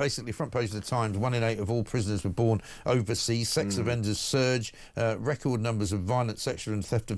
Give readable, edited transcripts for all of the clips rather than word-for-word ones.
basically front page of the Times, 1 in 8 of all prisoners were born overseas. Sex offenders surge. Record numbers of violent sexual and theft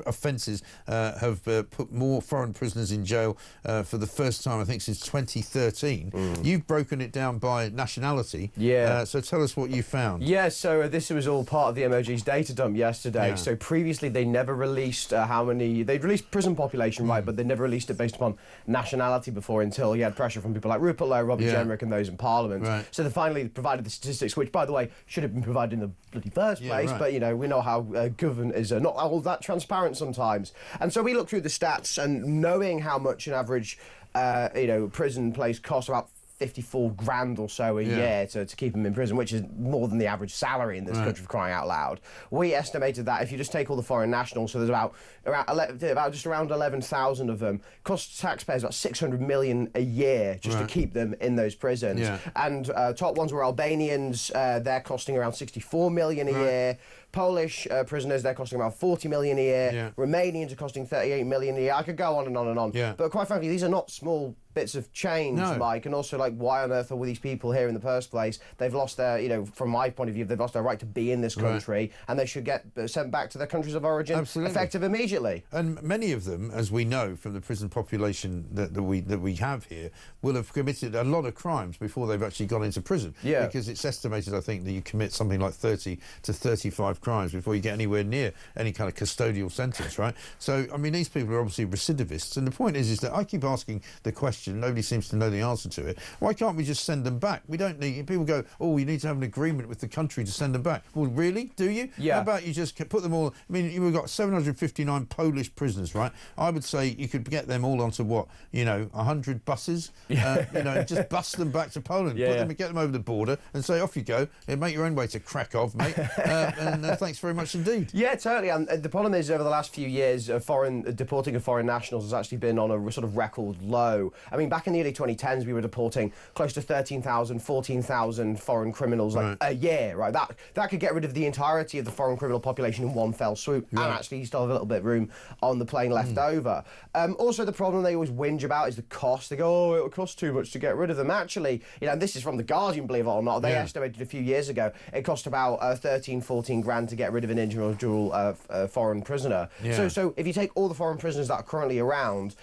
offences have put more foreign prisoners in jail for the first time, I think, since 2013. You've broken it down by nationality. Yeah. So tell us what you found. Yeah, so this was all part of the MOG's data dump yesterday. Yeah. So previously they never released how many... They'd released prison population, right, but they never released it based upon nationality before until you had pressure from people like Rupert Lowe, Robert Jenrick and those in Parliament. Right. So they finally provided the statistics, which, by the way, should have been provided in the bloody first place, but, you know, we know how government is not all that transparent sometimes. And so we looked through the stats, and knowing how much an average, you know, prison place costs, about 54 grand or so a year to keep them in prison, which is more than the average salary in this country, for crying out loud. We estimated that if you just take all the foreign nationals, so there's about just around 11,000 of them, costs taxpayers about 600 million a year just to keep them in those prisons. And top ones were Albanians, they're costing around 64 million a year. Polish prisoners, they're costing around 40 million a year. Romanians are costing 38 million a year. I could go on and on and on. But quite frankly, these are not small bits of change, Mike, and also, like, why on earth are these people here in the first place? They've lost their, you know, from my point of view, they've lost their right to be in this country, and they should get sent back to their countries of origin, effective immediately. And many of them, as we know from the prison population that we have here, will have committed a lot of crimes before they've actually gone into prison. Because it's estimated, I think, that you commit something like 30 to 35 crimes before you get anywhere near any kind of custodial sentence, right? So, I mean, these people are obviously recidivists, and the point is that I keep asking the question, nobody seems to know the answer to it. Why can't we just send them back? We don't need... People go, oh, you need to have an agreement with the country to send them back. Well, really? Do you? How about you just put them all... I mean, you've got 759 Polish prisoners, right? I would say you could get them all onto, what, you know, 100 buses? You know, just bus them back to Poland, put them, get them over the border and say, off you go, and make your own way to Krakow, mate. And thanks very much indeed. Yeah, totally. And the problem is, over the last few years, deporting of foreign nationals has actually been on a sort of record low. I mean, back in the early 2010s, we were deporting close to 13,000, 14,000 foreign criminals a year, right? That could get rid of the entirety of the foreign criminal population in one fell swoop, and actually you still have a little bit of room on the plane left over. Also, the problem they always whinge about is the cost. They go, oh, it'll cost too much to get rid of them. Actually, you know, and this is from The Guardian, believe it or not, they estimated a few years ago it cost about 13, 14 grand to get rid of an individual foreign prisoner. So if you take all the foreign prisoners that are currently around,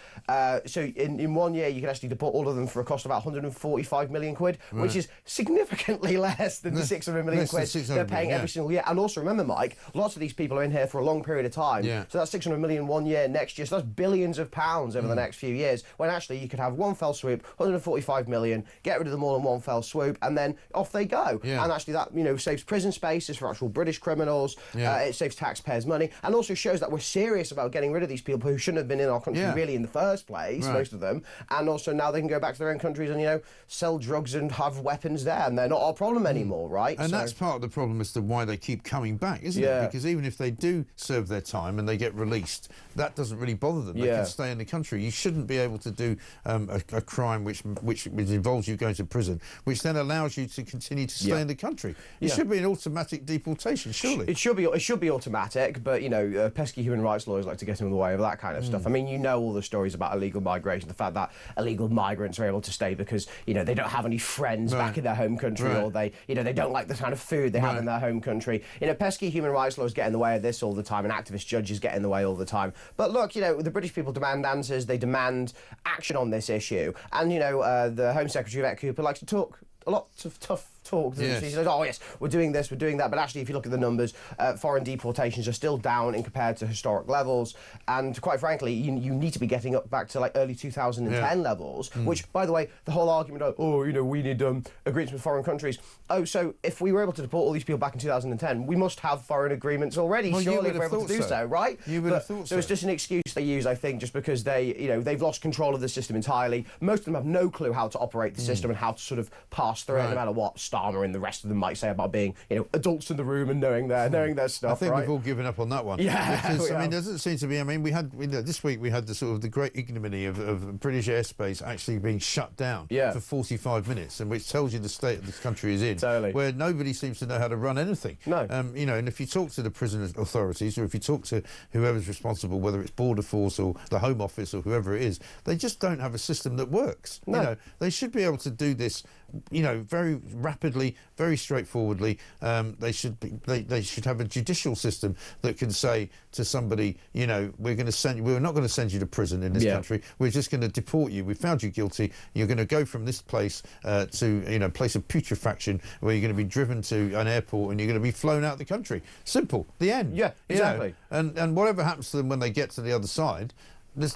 so in 1 year you can actually deport all of them for a cost of about 145 million quid, which is significantly less than the 600 million quid they're paying every single year. And also remember, Mike, lots of these people are in here for a long period of time. So that's 600 million 1 year, next year, so that's billions of pounds over the next few years, when actually you could have one fell swoop, 145 million, get rid of them all in one fell swoop, and then off they go. And actually that, you know, saves prison spaces for actual British criminals, it saves taxpayers money, and also shows that we're serious about getting rid of these people who shouldn't have been in our country really in the first place, most of them, and also now they can go back to their own countries and, you know, sell drugs and have weapons there, and they're not our problem anymore, right? And that's part of the problem as to why they keep coming back, isn't it? Because even if they do serve their time and they get released, that doesn't really bother them. They can stay in the country. You shouldn't be able to do a crime which involves you going to prison, which then allows you to continue to stay in the country. It should be an automatic deportation, surely. It should be automatic, but, you know, pesky human rights lawyers like to get in the way of that kind of stuff. I mean, you know all the stories about illegal migration, the fact that illegal migrants are able to stay because, you know, they don't have any friends back in their home country, or they, you know, they don't like the kind of food they have in their home country. You know, pesky human rights lawyers get in the way of this all the time, and activist judges get in the way all the time. But look, you know, the British people demand answers, they demand action on this issue, and, you know, the Home Secretary, Yvette Cooper, likes to talk a lot of tough talk. She says, oh yes, we're doing this, we're doing that, but actually if you look at the numbers, foreign deportations are still down in compared to historic levels, and quite frankly you need to be getting up back to like early 2010 levels, which, by the way, the whole argument of, oh, you know, we need agreements with foreign countries. Oh, so if we were able to deport all these people back in 2010, we must have foreign agreements already, surely, if we're able to do so, right? You would have thought so. So it's just an excuse they use, I think, just because they, you know, they've lost control of the system entirely. Most of them have no clue how to operate the system and how to sort of pass through it, no matter what Starmer and the rest of them might say about being, you know, adults in the room and knowing their stuff. I think we've all given up on that one. Because, I mean, there doesn't seem to be. I mean, this week we had the sort of the great ignominy of British airspace actually being shut down for 45 minutes, and which tells you the state of the country is in, where nobody seems to know how to run anything. You know, and if you talk to the prison authorities, or if you talk to whoever's responsible, whether it's Border Force or the Home Office or whoever it is, they just don't have a system that works. You know, they should be able to do this you know, very rapidly, very straightforwardly. They should have a judicial system that can say to somebody, you know, we're not going to send you to prison in this country. We're just going to deport you. We found you guilty. You're going to go from this place to, you know, a place of putrefaction where you're going to be driven to an airport and you're going to be flown out of the country. Simple. The end. Yeah, exactly. You know? And whatever happens to them when they get to the other side,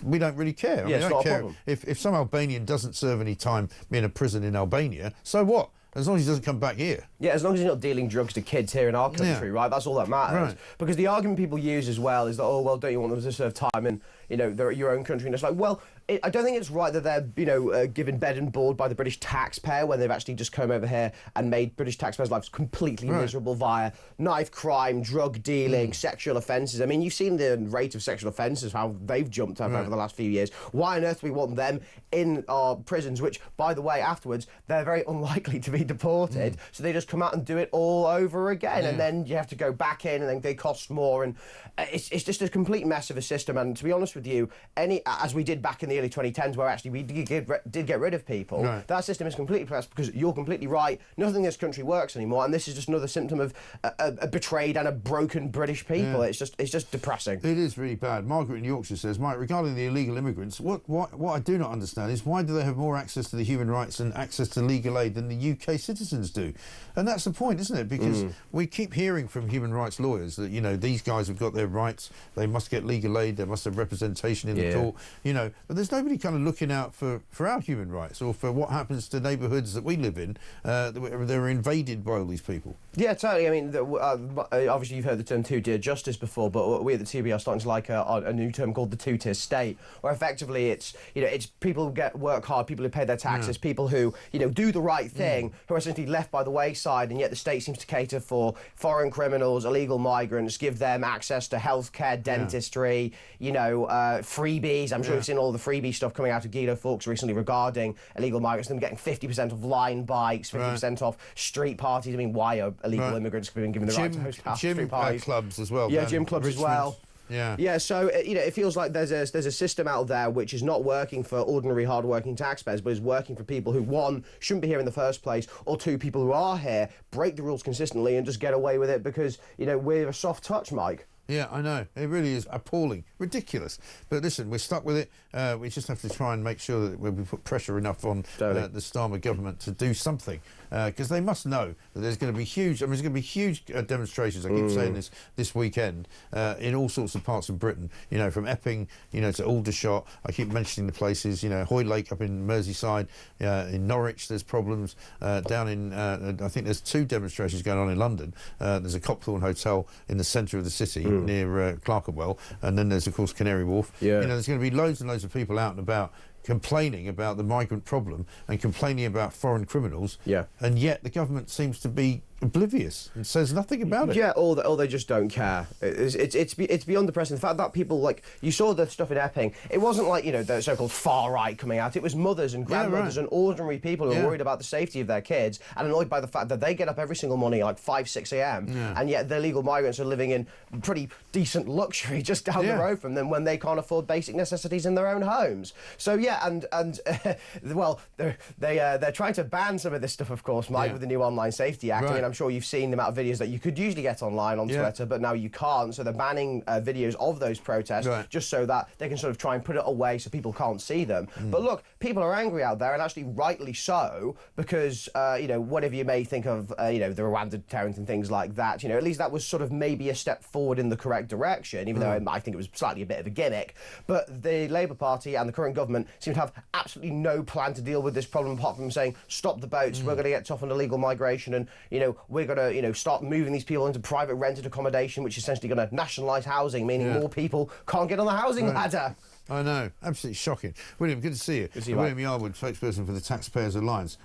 we don't really care. Yeah, I don't care if some Albanian doesn't serve any time in a prison in Albania, so what? As long as he doesn't come back here. Yeah, as long as he's not dealing drugs to kids here in our country, right? That's all that matters. Right. Because the argument people use as well is that, oh, well, don't you want them to serve time in, you know, your own country? And it's like, well, I don't think it's right that they're, you know, given bed and board by the British taxpayer when they've actually just come over here and made British taxpayers' lives completely miserable via knife crime, drug dealing, sexual offences. I mean, you've seen the rate of sexual offences, how they've jumped up over the last few years. Why on earth do we want them in our prisons, which, by the way, afterwards, they're very unlikely to be deported, so they just come out and do it all over again, and then you have to go back in, and then they cost more, and it's just a complete mess of a system. And to be honest with you, as we did back in the early 2010s, where actually we did get rid of people, that system is completely pressed, because you're completely right, nothing in this country works anymore, and this is just another symptom of a betrayed and a broken British people. It's just depressing. It is really bad. Margaret in Yorkshire says, Mike, regarding the illegal immigrants, what I do not understand is why do they have more access to the human rights and access to legal aid than the UK citizens do? And that's the point, isn't it? Because we keep hearing from human rights lawyers that, you know, these guys have got their rights, they must get legal aid, they must have representation in the court, you know, but there's nobody kind of looking out for our human rights or for what happens to neighbourhoods that we live in that are invaded by all these people. Yeah, totally. I mean, obviously you've heard the term two-tier justice before, but we at the TB are starting to like a new term called the two-tier state, where effectively it's, you know, it's people who work hard, people who pay their taxes, people who, you know, do the right thing, who are essentially left by the wayside, and yet the state seems to cater for foreign criminals, illegal migrants, give them access to healthcare, dentistry, you know, freebies. I'm sure you've seen all the freebie stuff coming out of Guido Fawkes recently regarding illegal migrants, them getting 50% off line bikes, 50% off street parties. I mean, why are illegal immigrants being given the right to host street parties? Clubs as well. Yeah, gym clubs Richmond. as well. Yeah, so you know, it feels like there's a system out there which is not working for ordinary hard-working taxpayers, but is working for people who, one, shouldn't be here in the first place, or two, people who are here break the rules consistently and just get away with it because, you know, we're a soft touch, Mike. Yeah, I know. It really is appalling, ridiculous. But listen, we're stuck with it. We just have to try and make sure that we put pressure enough on the Starmer government to do something, because they must know that there's going to be huge. I mean, there's going to be huge demonstrations. I keep saying this weekend in all sorts of parts of Britain. You know, from Epping, you know, to Aldershot. I keep mentioning the places. You know, Hoylake up in Merseyside, in Norwich. There's problems down in. I think there's 2 demonstrations going on in London. There's a Copthorne Hotel in the centre of the city. Near Clerkenwell, and then there's of course Canary Wharf. You know, there's going to be loads and loads of people out and about complaining about the migrant problem and complaining about foreign criminals. And yet the government seems to be oblivious and says nothing about it. Yeah, or they just don't care. It's beyond depressing. The fact that people, like, you saw the stuff in Epping, it wasn't like, you know, the so-called far right coming out. It was mothers and grandmothers and ordinary people who are worried about the safety of their kids and annoyed by the fact that they get up every single morning at like 5, 6 a.m. And yet the illegal migrants are living in pretty decent luxury just down the road from them when they can't afford basic necessities in their own homes. So yeah, and well, they're trying to ban some of this stuff, of course, Mike, with the new Online Safety Act. I mean, I'm sure you've seen the amount of videos that you could usually get online on Twitter, but now you can't. So they're banning videos of those protests just so that they can sort of try and put it away so people can't see them. But look, people are angry out there, and actually rightly so, because, you know, whatever you may think of, you know, the Rwanda deterrent and things like that, you know, at least that was sort of maybe a step forward in the correct direction, even though I think it was slightly a bit of a gimmick. But the Labour Party and the current government seem to have absolutely no plan to deal with this problem apart from saying, stop the boats, we're going to get tough on illegal migration, and, you know, we're going to, you know, start moving these people into private rented accommodation, which is essentially going to nationalise housing, meaning more people can't get on the housing ladder. I know, absolutely shocking. William, good to see you. William Yarwood, spokesperson for the Taxpayers Alliance.